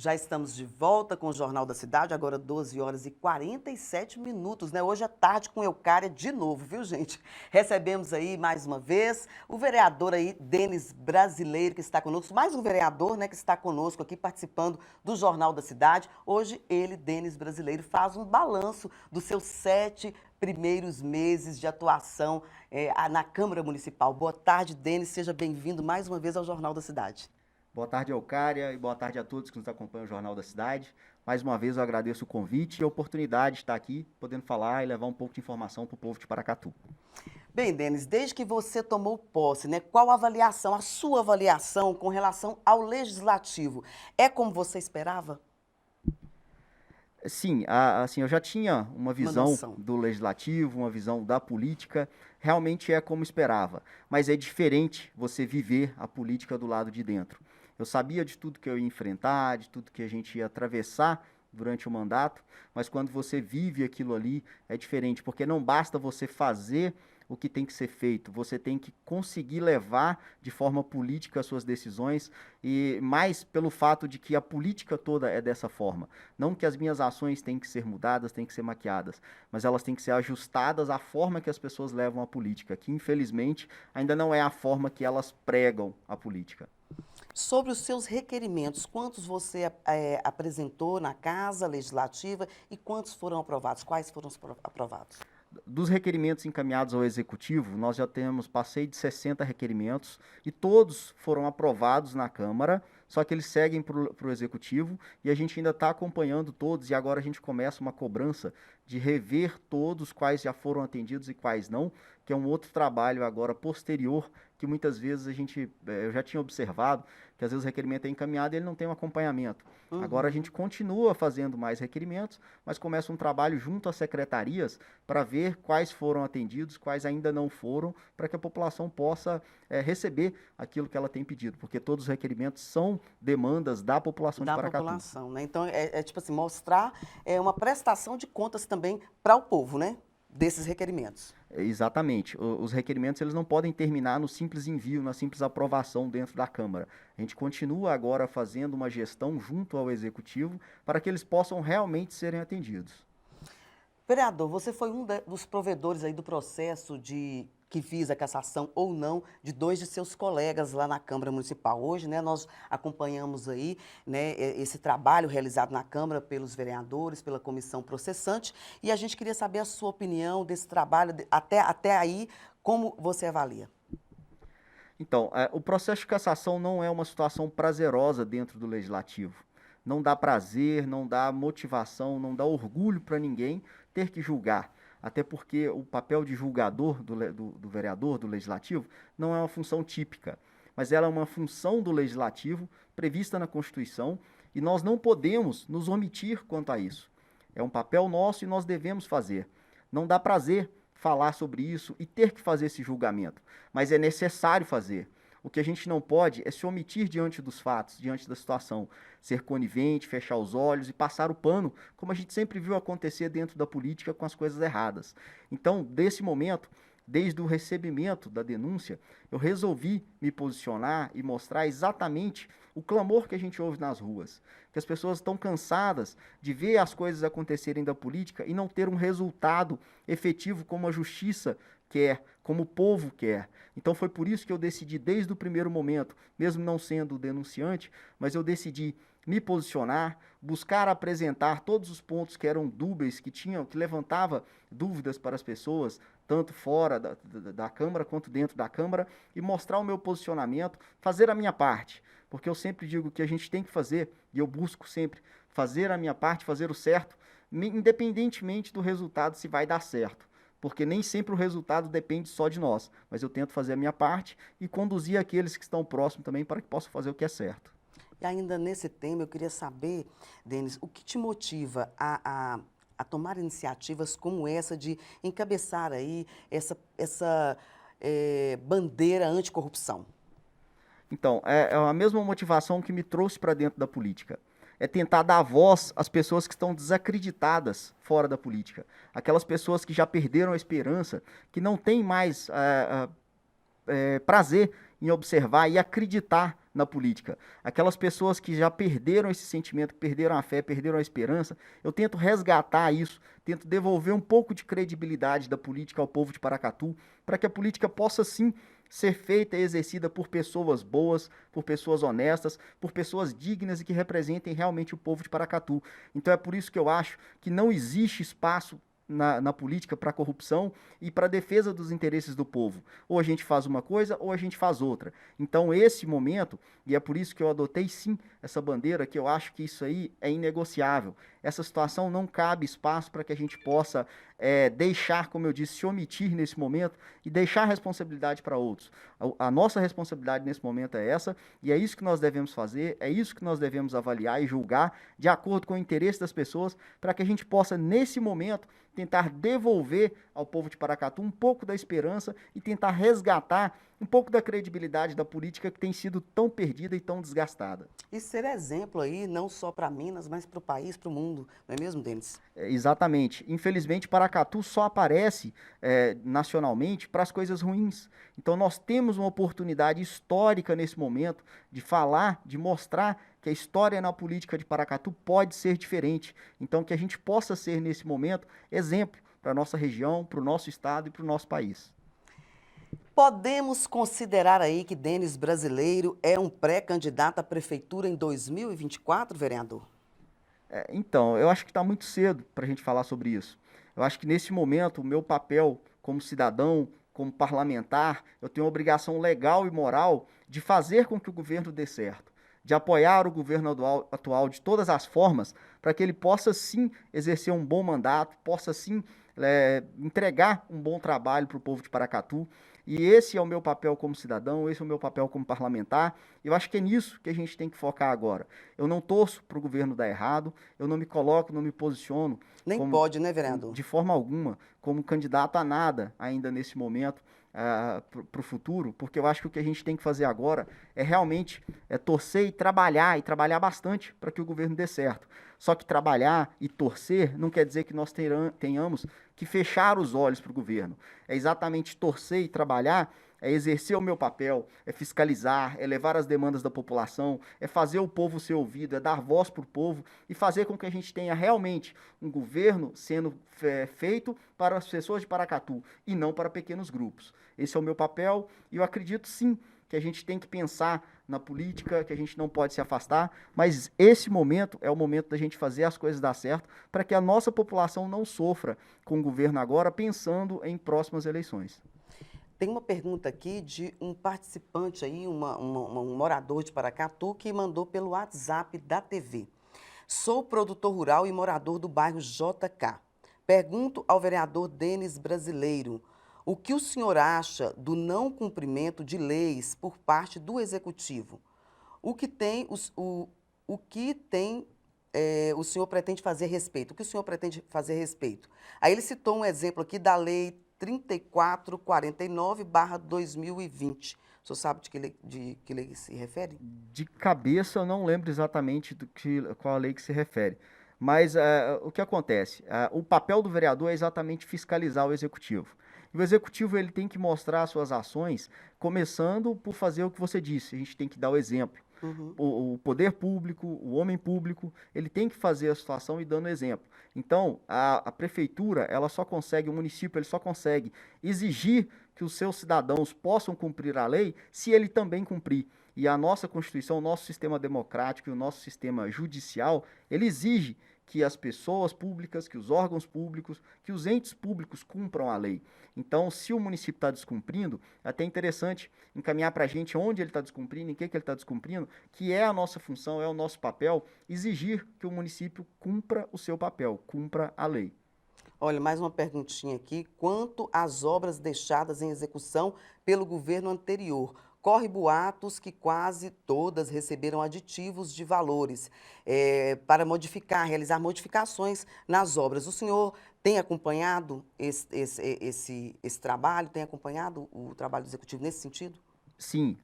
Já estamos de volta com o Jornal da Cidade, agora 12 horas e 47 minutos, né? Hoje à tarde com Eucária de novo, viu, gente? Recebemos aí mais uma vez o vereador aí, Denis Brasileiro, que está conosco, mais um vereador, né, que está conosco aqui participando do Jornal da Cidade. Hoje ele, Denis Brasileiro, faz um balanço dos seus 7 primeiros meses de atuação na Câmara Municipal. Boa tarde, Denis, seja bem-vindo mais uma vez ao Jornal da Cidade. Boa tarde, Eucária, e boa tarde a todos que nos acompanham no Jornal da Cidade. Mais uma vez eu agradeço o convite e a oportunidade de estar aqui, podendo falar e levar um pouco de informação para o povo de Paracatu. Bem, Denis, desde que você tomou posse, né, qual a avaliação, a sua avaliação com relação ao Legislativo? É como você esperava? Sim, assim, eu já tinha uma Uma visão noção. do legislativo, uma visão da política, realmente é como esperava, mas é diferente você viver a política do lado de dentro. Eu sabia de tudo que eu ia enfrentar, de tudo que a gente ia atravessar durante o mandato, mas quando você vive aquilo ali é diferente, porque não basta você fazer o que tem que ser feito, você tem que conseguir levar de forma política as suas decisões e mais pelo fato de que a política toda é dessa forma. Não que as minhas ações têm que ser mudadas, têm que ser maquiadas, mas elas têm que ser ajustadas à forma que as pessoas levam a política, que infelizmente ainda não é a forma que elas pregam a política. Sobre os seus requerimentos, quantos você apresentou na Casa Legislativa e quantos foram aprovados? Quais foram os aprovados? Dos requerimentos encaminhados ao Executivo, nós já passei de 60 requerimentos e todos foram aprovados na Câmara, só que eles seguem para o Executivo e a gente ainda está acompanhando todos e agora a gente começa uma cobrança de rever todos quais já foram atendidos e quais não, que é um outro trabalho agora posterior que muitas vezes eu já tinha observado que às vezes o requerimento é encaminhado e ele não tem um acompanhamento. Agora a gente continua fazendo mais requerimentos, mas começa um trabalho junto às secretarias para ver quais foram atendidos, quais ainda não foram, para que a população possa receber aquilo que ela tem pedido, porque todos os requerimentos são demandas da população de Da Paracatu. população, né? Então, tipo assim, mostrar uma prestação de contas também para o povo, né? Desses requerimentos. Exatamente. Os requerimentos eles não podem terminar no simples envio, na simples aprovação dentro da Câmara. A gente continua agora fazendo uma gestão junto ao Executivo para que eles possam realmente serem atendidos. Vereador, você foi dos provedores aí do processo que visa a cassação ou não de 2 de seus colegas lá na Câmara Municipal. Hoje, né, nós acompanhamos aí, né, esse trabalho realizado na Câmara pelos vereadores, pela comissão processante, e a gente queria saber a sua opinião desse trabalho, até aí, como você avalia? Então, o processo de cassação não é uma situação prazerosa dentro do Legislativo. Não dá prazer, não dá motivação, não dá orgulho para ninguém ter que julgar. Até porque o papel de julgador do vereador, do legislativo, não é uma função típica, mas ela é uma função do legislativo prevista na Constituição e nós não podemos nos omitir quanto a isso. É um papel nosso e nós devemos fazer. Não dá prazer falar sobre isso e ter que fazer esse julgamento, mas é necessário fazer. O que a gente não pode é se omitir diante dos fatos, diante da situação, ser conivente, fechar os olhos e passar o pano, como a gente sempre viu acontecer dentro da política com as coisas erradas. Então, desse momento, desde o recebimento da denúncia, eu resolvi me posicionar e mostrar exatamente o clamor que a gente ouve nas ruas, que as pessoas estão cansadas de ver as coisas acontecerem da política e não ter um resultado efetivo como a justiça quer, como o povo quer. Então foi por isso que eu decidi desde o primeiro momento, mesmo não sendo denunciante, mas eu decidi me posicionar, buscar apresentar todos os pontos que eram dúbeis, que levantava dúvidas para as pessoas, tanto fora da Câmara quanto dentro da Câmara, e mostrar o meu posicionamento, fazer a minha parte, porque eu sempre digo que a gente tem que fazer, e eu busco sempre fazer a minha parte, fazer o certo, independentemente do resultado se vai dar certo. Porque nem sempre o resultado depende só de nós, mas eu tento fazer a minha parte e conduzir aqueles que estão próximos também para que possam fazer o que é certo. E ainda nesse tema, eu queria saber, Denis, o que te motiva a tomar iniciativas como essa de encabeçar aí essa bandeira anticorrupção? Então, é a mesma motivação que me trouxe para dentro da política. É tentar dar voz às pessoas que estão desacreditadas fora da política. Aquelas pessoas que já perderam a esperança, que não têm mais prazer em observar e acreditar na política. Aquelas pessoas que já perderam esse sentimento, perderam a fé, perderam a esperança, eu tento resgatar isso, tento devolver um pouco de credibilidade da política ao povo de Paracatu, para que a política possa sim ser feita e exercida por pessoas boas, por pessoas honestas, por pessoas dignas e que representem realmente o povo de Paracatu. Então é por isso que eu acho que não existe espaço na política para corrupção e para defesa dos interesses do povo. Ou a gente faz uma coisa ou a gente faz outra. Então esse momento, e é por isso que eu adotei sim essa bandeira, que eu acho que isso aí é inegociável. Essa situação não cabe espaço para que a gente possa deixar, como eu disse, se omitir nesse momento e deixar a responsabilidade para outros. A nossa responsabilidade nesse momento é essa, e é isso que nós devemos fazer, é isso que nós devemos avaliar e julgar de acordo com o interesse das pessoas, para que a gente possa, nesse momento, tentar devolver ao povo de Paracatu um pouco da esperança e tentar resgatar um pouco da credibilidade da política que tem sido tão perdida e tão desgastada. E ser exemplo aí, não só para Minas, mas para o país, para o mundo, não é mesmo, Denis? Exatamente. Infelizmente, Paracatu só aparece nacionalmente para as coisas ruins. Então, nós temos uma oportunidade histórica nesse momento de falar, de mostrar que a história na política de Paracatu pode ser diferente. Então, que a gente possa ser, nesse momento, exemplo para a nossa região, para o nosso estado e para o nosso país. Podemos considerar aí que Denis Brasileiro é um pré-candidato à prefeitura em 2024, vereador? Então, eu acho que está muito cedo para a gente falar sobre isso. Eu acho que nesse momento o meu papel como cidadão, como parlamentar, eu tenho a obrigação legal e moral de fazer com que o governo dê certo, de apoiar o governo atual de todas as formas, para que ele possa sim exercer um bom mandato, possa sim entregar um bom trabalho para o povo de Paracatu. E esse é o meu papel como cidadão, esse é o meu papel como parlamentar. Eu acho que é nisso que a gente tem que focar agora. Eu não torço para o governo dar errado, eu não me coloco, não me posiciono Nem pode, né, vereador? de forma alguma como candidato a nada ainda nesse momento para o futuro, porque eu acho que o que a gente tem que fazer agora é realmente torcer e trabalhar bastante para que o governo dê certo. Só que trabalhar e torcer não quer dizer que nós tenhamos que fechar os olhos para o governo. É exatamente torcer e trabalhar, é exercer o meu papel, é fiscalizar, é levar as demandas da população, é fazer o povo ser ouvido, é dar voz para o povo e fazer com que a gente tenha realmente um governo sendo feito para as pessoas de Paracatu e não para pequenos grupos. Esse é o meu papel e eu acredito sim que a gente tem que pensar na política, que a gente não pode se afastar, mas esse momento é o momento da gente fazer as coisas dar certo para que a nossa população não sofra com o governo agora pensando em próximas eleições. Tem uma pergunta aqui de um participante aí, um morador de Paracatu, que mandou pelo WhatsApp da TV. Sou produtor rural e morador do bairro JK. Pergunto ao vereador Denis Brasileiro, o que o senhor acha do não cumprimento de leis por parte do Executivo? O que tem, o senhor pretende fazer a respeito? O que o senhor pretende fazer a respeito? Aí ele citou um exemplo aqui da Lei 3449/2020. O senhor sabe de que lei se refere? De cabeça eu não lembro exatamente qual a lei que se refere. Mas o que acontece? O papel do vereador é exatamente fiscalizar o executivo. E o executivo ele tem que mostrar suas ações, começando por fazer o que você disse. A gente tem que dar o exemplo. Uhum. O poder público, o homem público, ele tem que fazer a situação e dando exemplo. Então, a prefeitura, ela só consegue, o município, ele só consegue exigir que os seus cidadãos possam cumprir a lei se ele também cumprir. E a nossa Constituição, o nosso sistema democrático e o nosso sistema judicial, ele exige que as pessoas públicas, que os órgãos públicos, que os entes públicos cumpram a lei. Então, se o município está descumprindo, é até interessante encaminhar para a gente onde ele está descumprindo, em que ele está descumprindo, que é a nossa função, é o nosso papel, exigir que o município cumpra o seu papel, cumpra a lei. Olha, mais uma perguntinha aqui. Quanto às obras deixadas em execução pelo governo anterior, corre boatos que quase todas receberam aditivos de valores para realizar modificações nas obras. O senhor tem acompanhado esse trabalho, tem acompanhado o trabalho do executivo nesse sentido? Sim,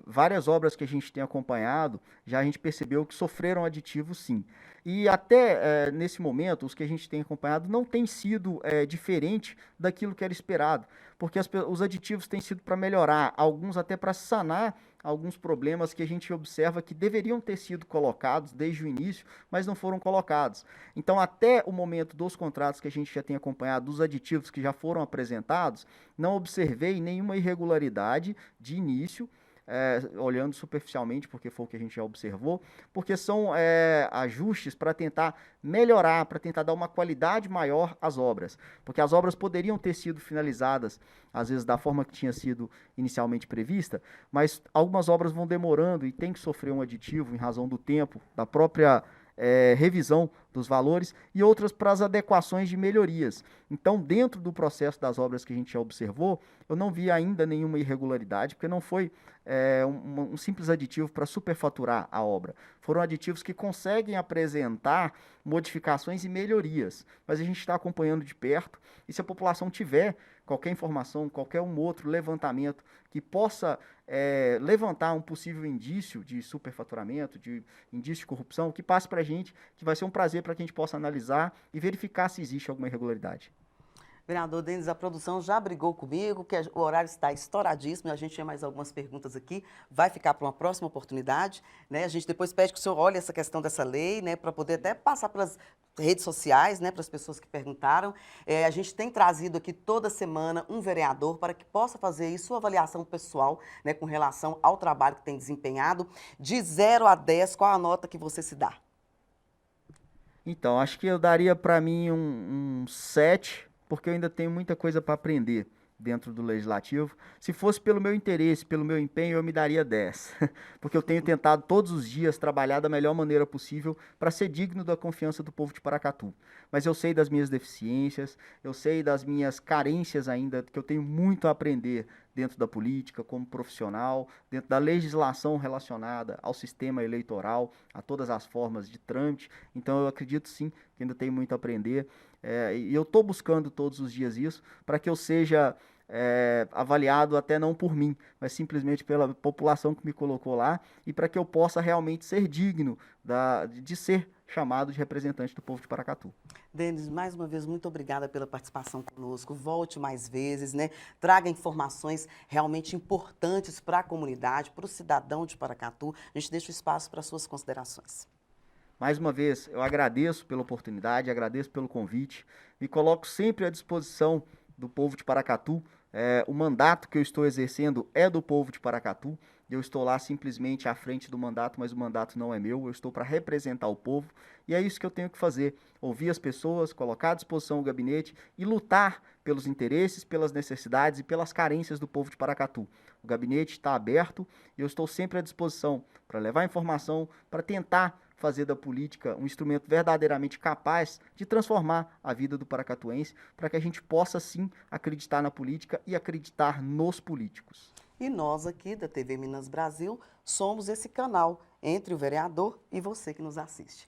várias obras que a gente tem acompanhado, já a gente percebeu que sofreram aditivos, sim. E até nesse momento, os que a gente tem acompanhado não tem sido diferente daquilo que era esperado, porque os aditivos têm sido para melhorar, alguns até para sanar alguns problemas que a gente observa que deveriam ter sido colocados desde o início, mas não foram colocados. Então, até o momento dos contratos que a gente já tem acompanhado, dos aditivos que já foram apresentados, não observei nenhuma irregularidade de início, olhando superficialmente, porque foi o que a gente já observou, porque são ajustes para tentar melhorar, para tentar dar uma qualidade maior às obras, porque as obras poderiam ter sido finalizadas, às vezes da forma que tinha sido inicialmente prevista, mas algumas obras vão demorando e tem que sofrer um aditivo em razão do tempo, da própria revisão dos valores e outras para as adequações de melhorias. Então, dentro do processo das obras que a gente já observou, eu não vi ainda nenhuma irregularidade, porque não foi um simples aditivo para superfaturar a obra. Foram aditivos que conseguem apresentar modificações e melhorias, mas a gente está acompanhando de perto e se a população tiver qualquer informação, qualquer outro levantamento que possa levantar um possível indício de superfaturamento, de indício de corrupção, que passe para a gente, que vai ser um prazer para que a gente possa analisar e verificar se existe alguma irregularidade. Vereador Denis, a produção já brigou comigo, que o horário está estouradíssimo, a gente tinha mais algumas perguntas aqui, vai ficar para uma próxima oportunidade, né? A gente depois pede que o senhor olhe essa questão dessa lei, né, para poder até passar pelas redes sociais, né, para as pessoas que perguntaram. A gente tem trazido aqui toda semana um vereador para que possa fazer aí sua avaliação pessoal, né, com relação ao trabalho que tem desempenhado. De 0 a 10, qual a nota que você se dá? Então, acho que eu daria para mim um 7, porque eu ainda tenho muita coisa para aprender dentro do legislativo. Se fosse pelo meu interesse, pelo meu empenho, eu me daria 10, porque eu tenho tentado todos os dias trabalhar da melhor maneira possível para ser digno da confiança do povo de Paracatu. Mas eu sei das minhas deficiências, eu sei das minhas carências ainda, que eu tenho muito a aprender dentro da política, como profissional, dentro da legislação relacionada ao sistema eleitoral, a todas as formas de trâmite. Então eu acredito sim que ainda tenho muito a aprender. E eu estou buscando todos os dias isso para que eu seja avaliado até não por mim, mas simplesmente pela população que me colocou lá e para que eu possa realmente ser digno de ser chamado de representante do povo de Paracatu. Denis, mais uma vez, muito obrigada pela participação conosco. Volte mais vezes, né? Traga informações realmente importantes para a comunidade, para o cidadão de Paracatu. A gente deixa o espaço para suas considerações. Mais uma vez, eu agradeço pela oportunidade, agradeço pelo convite, me coloco sempre à disposição do povo de Paracatu. O mandato que eu estou exercendo é do povo de Paracatu. Eu estou lá simplesmente à frente do mandato, mas o mandato não é meu. Eu estou para representar o povo e é isso que eu tenho que fazer: ouvir as pessoas, colocar à disposição o gabinete e lutar pelos interesses, pelas necessidades e pelas carências do povo de Paracatu. O gabinete está aberto e eu estou sempre à disposição para levar informação, para tentar fazer da política um instrumento verdadeiramente capaz de transformar a vida do paracatuense, para que a gente possa sim acreditar na política e acreditar nos políticos. E nós aqui da TV Minas Brasil somos esse canal entre o vereador e você que nos assiste.